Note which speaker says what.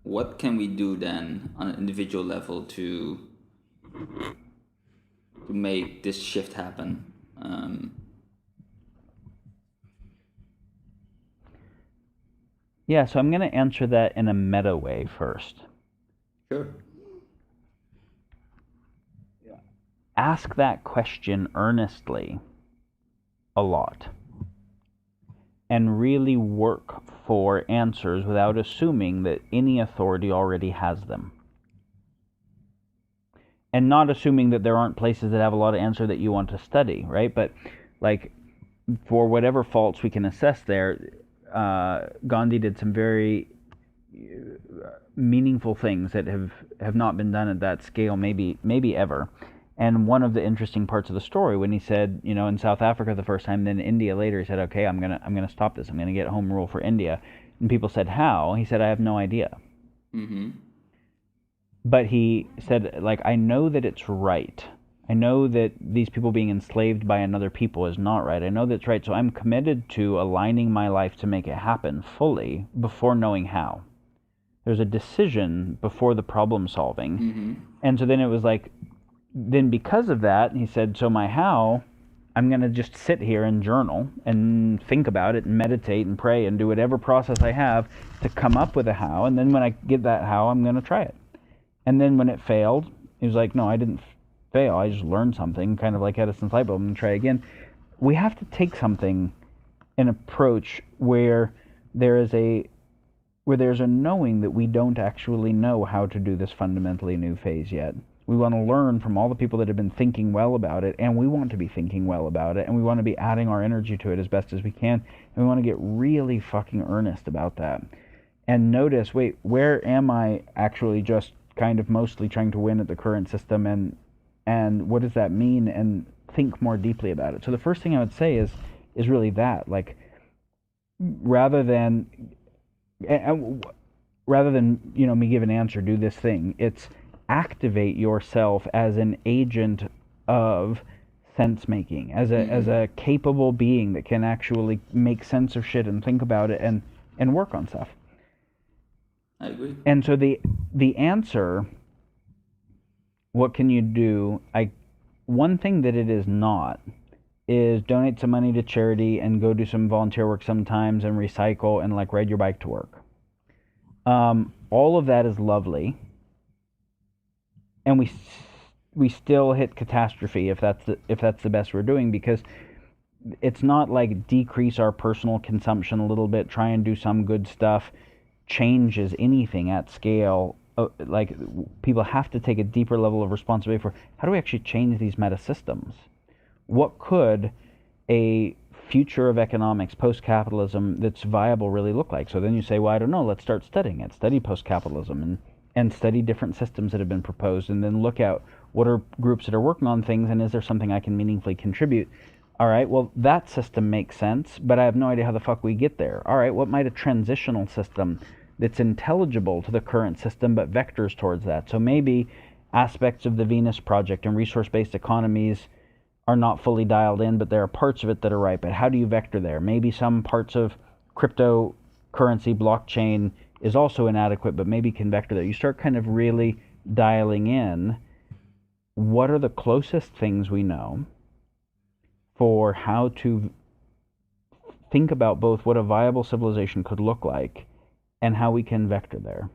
Speaker 1: what can we do then on an individual level to make this shift happen?
Speaker 2: Yeah, so I'm going to answer that in a meta way first.
Speaker 1: Sure.
Speaker 2: Ask that question earnestly a lot and really work for answers without assuming that any authority already has them. And not assuming that there aren't places that have a lot of answer that you want to study, right? But like, for whatever faults we can assess there, Gandhi did some very meaningful things that have not been done at that scale, maybe ever. And one of the interesting parts of the story, when he said, in South Africa the first time, then India later, he said, okay, I'm gonna stop this. I'm gonna get home rule for India. And people said, how? He said, I have no idea.
Speaker 1: Mm-hmm.
Speaker 2: But he said, like, I know that it's right. I know that these people being enslaved by another people is not right. I know that's right. So I'm committed to aligning my life to make it happen fully before knowing how. There's a decision before the problem solving.
Speaker 1: Mm-hmm.
Speaker 2: And so then it was like, then because of that, he said, so my how, I'm going to just sit here and journal and think about it and meditate and pray and do whatever process I have to come up with a how. And then when I get that how, I'm going to try it. And then when it failed, he was like, no, I didn't fail. I just learned something, kind of like Edison's light bulb, and try again. We have to take something, an approach where there's a knowing that we don't actually know how to do this fundamentally new phase yet. We want to learn from all the people that have been thinking well about it, and we want to be thinking well about it, and we want to be adding our energy to it as best as we can, and we want to get really fucking earnest about that. And notice, wait, where am I actually just kind of mostly trying to win at the current system, and what does that mean, and think more deeply about it. So the first thing I would say is really that, like, rather than me give an answer, do this thing, it's activate yourself as an agent of sense making, as a capable being that can actually make sense of shit and think about it and work on stuff.
Speaker 1: I agree.
Speaker 2: And so the answer, what can you do? One thing that it is not is donate some money to charity and go do some volunteer work sometimes and recycle and like ride your bike to work. All of that is lovely, and we still hit catastrophe if that's the best we're doing, because it's not like decrease our personal consumption a little bit, try and do some good stuff changes anything at scale. Like, people have to take a deeper level of responsibility for how do we actually change these meta systems. What could a future of economics post-capitalism that's viable really look like? So then you say, well, I don't know, let's start studying it, study post-capitalism and study different systems that have been proposed, and then look at what are groups that are working on things, and is there something I can meaningfully contribute. All right, well, that system makes sense, but I have no idea how the fuck we get there. All right, what might a transitional system that's intelligible to the current system but vectors towards that? So maybe aspects of the Venus Project and resource-based economies are not fully dialed in, but there are parts of it that are right. But how do you vector there? Maybe some parts of cryptocurrency, blockchain is also inadequate, but maybe can vector there. You start kind of really dialing in what are the closest things we know for how to think about both what a viable civilization could look like and how we can vector there.